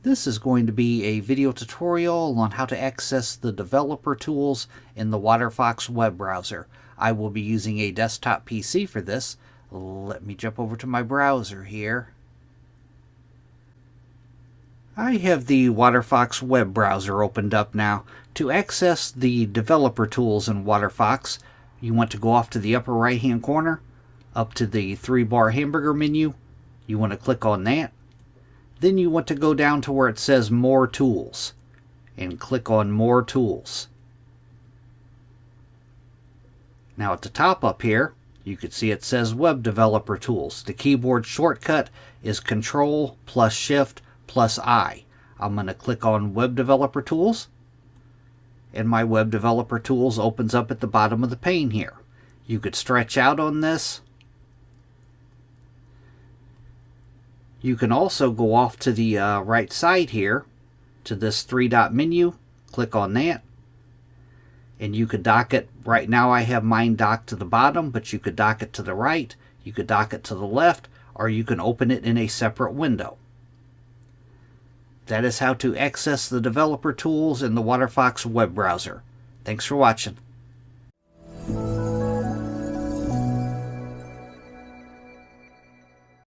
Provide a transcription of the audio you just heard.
This is going to be a video tutorial on how to access the developer tools in the Waterfox web browser. I will be using a desktop PC for this. Let me jump over to my browser here. I have the Waterfox web browser opened up now. To access the developer tools in Waterfox, you want to go off to the upper right hand corner, up to the 3-bar hamburger menu. You want to click on that. Then you want to go down to where it says More Tools and click on More Tools. Now at the top up here, you can see it says Web Developer Tools. The keyboard shortcut is Ctrl plus Shift plus I. I'm going to click on Web Developer Tools, and my Web Developer Tools opens up at the bottom of the pane here. You could stretch out on this. You can also go off to the right side here to this 3-dot menu, click on that, and you could dock it. Right now I have mine docked to the bottom, but you could dock it to the right, you could dock it to the left, or you can open it in a separate window. That is how to access the developer tools in the Waterfox web browser. Thanks for watching.